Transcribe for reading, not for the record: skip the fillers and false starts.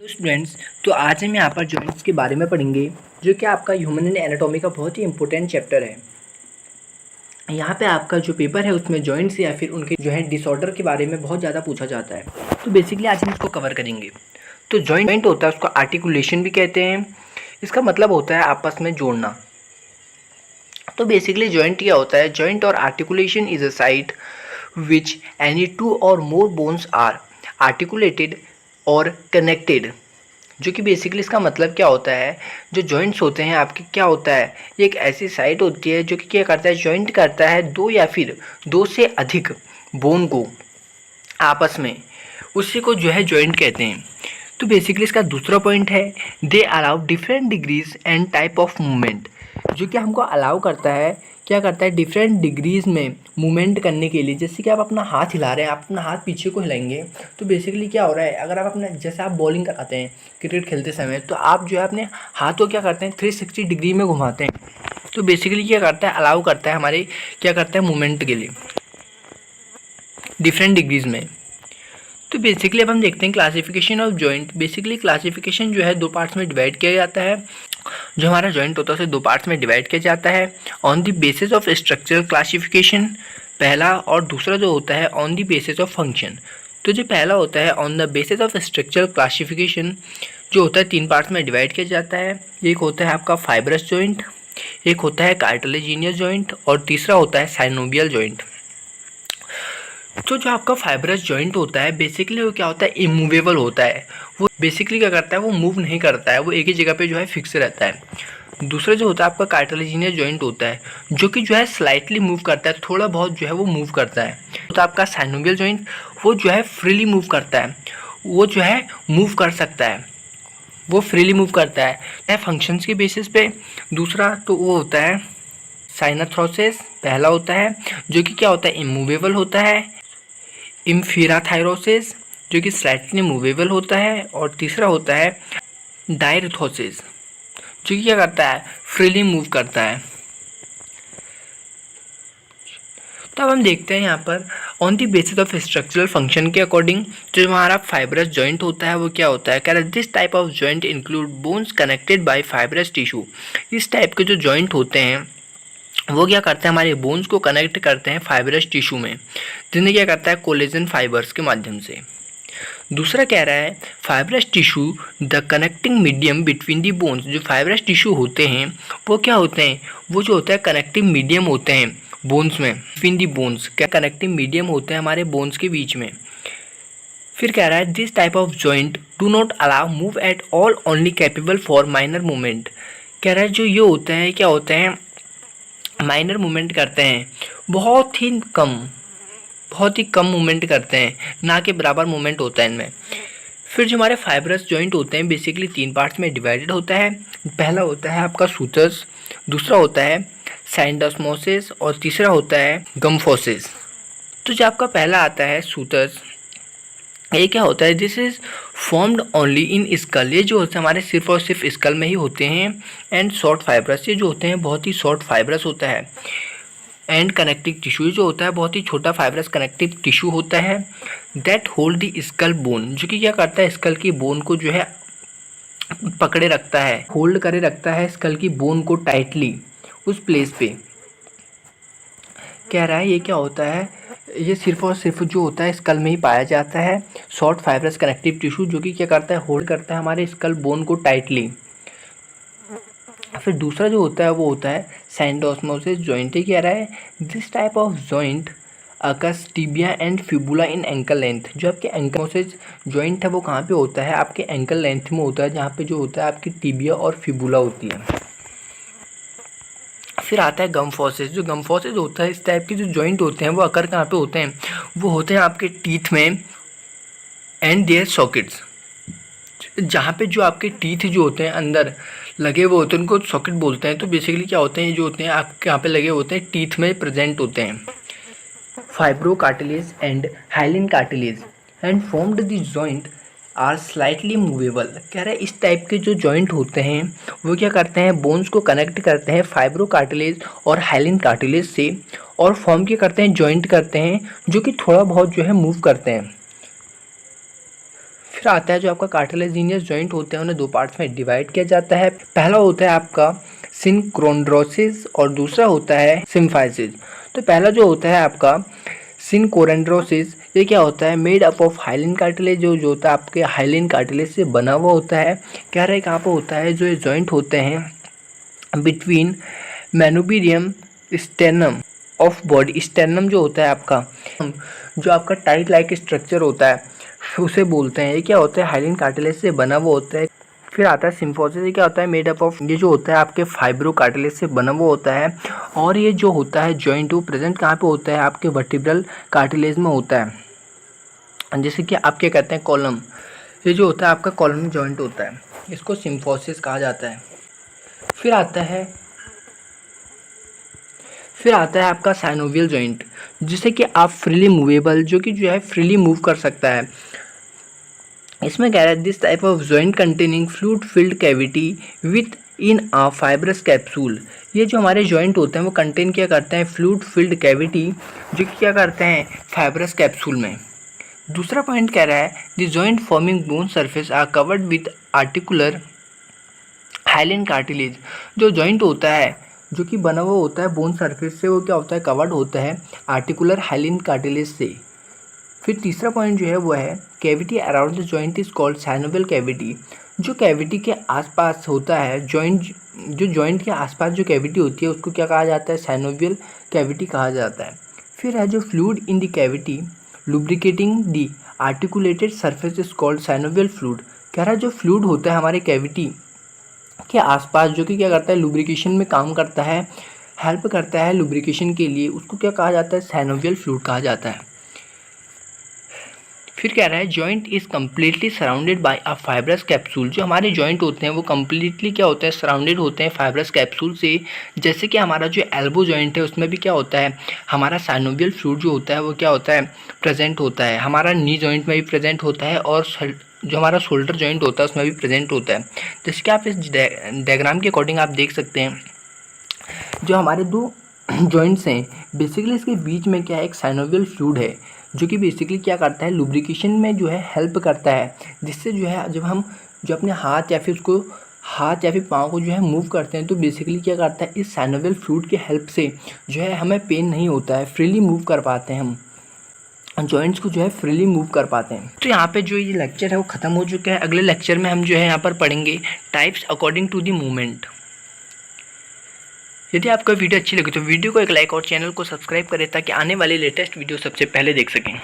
तो स्टूडेंट्स, तो आज हम यहाँ पर जॉइंट्स के बारे में पढ़ेंगे, जो कि आपका ह्यूमन एनाटॉमी का बहुत ही इंपॉर्टेंट चैप्टर है। यहाँ पे आपका जो पेपर है उसमें जॉइंट्स या फिर उनके जो है डिसऑर्डर के बारे में बहुत ज़्यादा पूछा जाता है। तो बेसिकली आज हम इसको कवर करेंगे। तो जॉइंट होता है, उसको आर्टिकुलेशन भी कहते हैं। इसका मतलब होता है आपस में जोड़ना। तो बेसिकली जॉइंट क्या होता है? जॉइंट और articulation is a site which any two और मोर बोन्स आर आर्टिकुलेटेड और कनेक्टेड। जो कि बेसिकली इसका मतलब क्या होता है, जो जॉइंट्स होते हैं आपके क्या होता है, ये एक ऐसी साइट होती है जो कि क्या करता है, जॉइंट करता है दो या फिर दो से अधिक बोन को आपस में, उसी को जो है जॉइंट कहते हैं। तो बेसिकली इसका दूसरा पॉइंट है, they allow different degrees and type of movement. जो कि हमको अलाउ करता है, क्या करता है, डिफरेंट डिग्रीज में मूवमेंट करने के लिए। जैसे कि आप अपना हाथ हिला रहे हैं, आप अपना हाथ पीछे को हिलाएंगे तो बेसिकली क्या हो रहा है, अगर आप अपने जैसे आप बॉलिंग कराते हैं क्रिकेट खेलते समय, तो आप जो है अपने हाथ को क्या करते हैं 360 डिग्री में घुमाते हैं। तो बेसिकली क्या करता है, अलाउ करता है हमारे, क्या करता है, मूवमेंट के लिए डिफरेंट डिग्रीज में। तो बेसिकली अब हम देखते हैं classification of joint. Basically classification जो है दो पार्ट्स में डिवाइड किया जाता है। जो हमारा जॉइंट होता है उसे दो पार्ट्स में डिवाइड किया जाता है on the basis of structural classification, पहला, और दूसरा जो होता है on the basis of function. तो जो पहला होता है on the basis of structural classification, जो होता है तीन पार्ट्स में डिवाइड किया जाता है। एक होता है आपका फाइब्रस जॉइंट, एक होता है कार्टिलेजिनियस जॉइंट, और तीसरा होता है साइनोवियल जॉइंट। तो जो आपका फाइब्रस जॉइंट होता है बेसिकली वो क्या होता है, इमूवेबल होता है। वो बेसिकली क्या करता है, वो मूव नहीं करता है, वो एक ही जगह पे जो है फिक्स रहता है। दूसरा जो होता है आपका कार्टिलेजिनियस जॉइंट होता है, जो कि जो है स्लाइटली मूव करता है, थोड़ा बहुत जो है वो मूव करता है। तो आपका साइनोवियल जॉइंट, वो जो है फ्रीली मूव करता है, वो जो है मूव कर सकता है, वो फ्रीली मूव करता है फंक्शंस के बेसिस पे। दूसरा तो वो होता है साइनाथ्रोसिस, पहला होता है जो कि क्या होता है, इमूवेबल होता है। इम्फीरा थायरोसिस, जो कि स्लाइटली मूवेबल होता है। और तीसरा होता है डायरिथोसिस, जो कि क्या करता है, फ्रीली मूव करता है। तो अब हम देखते हैं यहाँ पर on the basis of structural function के अकॉर्डिंग जो हमारा फाइब्रस जॉइंट होता है वो क्या होता है। कह रहा है this type of joint include bones connected by fibrous tissue. इस टाइप के जो जॉइंट होते हैं वो क्या करते हैं, हमारे बोन्स को कनेक्ट करते हैं फाइब्रस टिश्यू में, जिन्हें क्या करता है, कोलेजन फाइबर्स के माध्यम से। दूसरा कह रहा है fibrous tissue the connecting medium between the bones. जो फाइब्रस टिश्यू होते हैं वो क्या होते हैं, वो जो होता है कनेक्टिंग मीडियम होते हैं बोन्स में, बिटवीन दी बोन्स, क्या कनेक्टिंग मीडियम होते हैं हमारे बोन्स के बीच में। फिर कह रहा है this type of joint do not allow move at all, only capable for minor movement. कह रहा है जो ये होते हैं क्या होते हैं, माइनर मूवमेंट करते हैं, बहुत ही कम, बहुत ही कम मूवमेंट करते हैं, ना कि बराबर मूवमेंट होता है इनमें। फिर जो हमारे फाइब्रस जॉइंट होते हैं बेसिकली तीन पार्ट्स में डिवाइडेड होता है। पहला होता है आपका सूतर्स, दूसरा होता है साइंडोस्मोसिस, और तीसरा होता है गम्फोसिस। तो जो आपका पहला आता है सूतर्स, ये क्या होता है, this is formed only in school. ये जो होते हैं हमारे सिर्फ और सिर्फ स्कल में ही होते हैं। एंड शॉर्ट फाइब्रस, ये जो होते हैं बहुत ही शॉर्ट फाइब्रस होता है। एंड कनेक्टिव टिश्यू जो होता है बहुत ही छोटा फाइब्रस कनेक्टिव टिश्यू होता है। That hold the skull bone, जो कि क्या करता है, स्कल की बोन को जो है पकड़े रखता है, होल्ड करे रखता है स्कल की बोन को टाइटली उस प्लेस पे। कह रहा है ये क्या होता है, ये सिर्फ और सिर्फ जो होता है स्कल में ही पाया जाता है, शॉर्ट फाइब्रस कनेक्टिव टिश्यू, जो कि क्या करता है, होल्ड करता है हमारे स्कल बोन को टाइटली। फिर दूसरा जो होता है वो होता है साइंडोस्मोसिस जॉइंट। कह रहा है this type of joint अकस tibia and fibula in ankle length. जो आपके एंकलोसिस जॉइंट है वो कहाँ पे होता है, आपके एंकल लेंथ में होता है, जहाँ पे जो होता है आपकी टिबिया और फिबुला होती है। फिर आता है गम्फोसिस। जो गम्फोसिस होता है, इस टाइप के जो जॉइंट होते हैं वो अकर कहाँ पे होते हैं, वो होते हैं आपके टीथ में एंड देयर सॉकेट्स। जहाँ पे जो आपके टीथ जो होते हैं अंदर लगे हुए होते हैं उनको सॉकेट बोलते हैं। तो बेसिकली क्या होते हैं, ये जो होते हैं आपके यहाँ पे लगे होते हैं, टीथ में प्रेजेंट होते हैं। Fibro cartilage and hyaline cartilage and formed the joint are slightly movable. कह रहे हैं इस टाइप के जो जॉइंट होते हैं वो क्या करते हैं, बोन्स को कनेक्ट करते हैं फाइब्रो कार्टिलेज और हाइलिन कार्टिलेज से, और फॉर्म क्या करते हैं, जॉइंट करते हैं, जो कि थोड़ा बहुत जो है मूव करते हैं। फिर आता है जो आपका कार्टिलेजिनियस जॉइंट होते हैं, उन्हें दो पार्ट्स में डिवाइड किया जाता है। पहला होता है आपका सिनकोरेंड्रोसिस और दूसरा होता है सिम्फाइसिस। तो पहला जो होता है आपका सिनकोरेंड्रोसिस, ये क्या होता है, made up of hyaline cartilage, जो होता है आपके हाइलिन कार्टिलेज से बना हुआ होता है। कह रहे हैं कहाँ पर होता है, जो ये जॉइंट होते हैं बिटवीन मैनुबिडियम स्टेर्नम ऑफ बॉडी। स्टेर्नम जो होता है आपका, जो आपका टाइट लाइक स्ट्रक्चर होता है उसे बोलते हैं। ये क्या होता है, हाइलिन कार्टिलेज से बना हुआ होता है। फिर आता है सिम्फोसिस, ये क्या होता है, मेड अप ऑफ, ये जो होता है आपके फाइब्रो कार्टिलेज से बना हुआ होता है। और ये जो होता है जॉइंट, वो प्रेजेंट कहाँ पे होता है, आपके वर्टिब्रल कार्टिलेज में होता है, जैसे कि आप क्या कहते हैं कॉलम। ये जो होता है आपका कॉलम जॉइंट होता है, इसको सिम्फोसिस कहा जाता है। फिर आता है आपका साइनोवियल जॉइंट, जिसे कि आप फ्रीली मूवेबल, जो कि जो है फ्रीली मूव कर सकता है। इसमें कह रहा है this type of joint containing fluid filled cavity with in a fibrous capsule. ये जो हमारे जॉइंट होते हैं वो कंटेन क्या करते हैं, फ्लूइड फिल्ड कैविटी, जो कि क्या करते हैं फाइब्रस कैप्सूल में। दूसरा पॉइंट कह रहा है the joint forming bone surface are covered with articular hyaline cartilage. जो जॉइंट होता है जो कि बना हुआ होता है बोन सरफेस से, वो क्या होता है, कवर्ड होता है आर्टिकुलर हाइलिन कार्टिलेज से। फिर तीसरा पॉइंट जो है वो है cavity around the joint is called synovial cavity. जो कैविटी के आसपास होता है जॉइंट, जो जॉइंट के आसपास जो कैविटी होती है उसको क्या कहा जाता है, साइनोवियल कैविटी कहा जाता है। फिर है जो fluid in the cavity lubricating the articulated surface is called synovial fluid. कह रहा है जो फ्लूइड होता है हमारे कैविटी के आसपास, जो कि क्या करता है, लुब्रिकेशन में काम करता है, हेल्प करता है लुब्रिकेशन के लिए, उसको क्या कहा जाता है, साइनोवियल फ्लूइड कहा जाता है। फिर कह रहा है joint is completely surrounded by a fibrous capsule. जो हमारे जॉइंट होते हैं वो कम्प्लीटली क्या होते हैं, सराउंडेड होते हैं फाइब्रस कैप्सूल से। जैसे कि हमारा जो एल्बो जॉइंट है उसमें भी क्या होता है, हमारा साइनोवियल फ्लूइड जो होता है वो क्या होता है, प्रेजेंट होता है। हमारा नी जॉइंट में भी प्रेजेंट होता है और जो हमारा शोल्डर जॉइंट होता है उसमें भी प्रेजेंट होता है। जैसे कि आप इस डायग्राम के अकॉर्डिंग आप देख सकते हैं, जो हमारे दो जॉइंट्स हैं बेसिकली इसके बीच में क्या है, एक साइनोवियल फ्लूइड है, जो कि बेसिकली क्या करता है, लुब्रिकेशन में जो है हेल्प करता है। जिससे जो है जब हम जो अपने हाथ या फिर पाँव को जो है मूव करते हैं, तो बेसिकली क्या करता है, इस साइनोवियल फ्लूइड की हेल्प से जो है हमें पेन नहीं होता है, फ्रीली मूव कर पाते हैं, हम जॉइंट्स को जो है फ्रीली मूव कर पाते हैं। तो यहाँ पे जो ये लेक्चर है वो ख़त्म हो चुका है। अगले लेक्चर में हम जो है यहाँ पर पढ़ेंगे types according to the movement. यदि आपको वीडियो अच्छी लगी तो वीडियो को एक लाइक और चैनल को सब्सक्राइब करें, ताकि आने वाले लेटेस्ट वीडियो सबसे पहले देख सकें।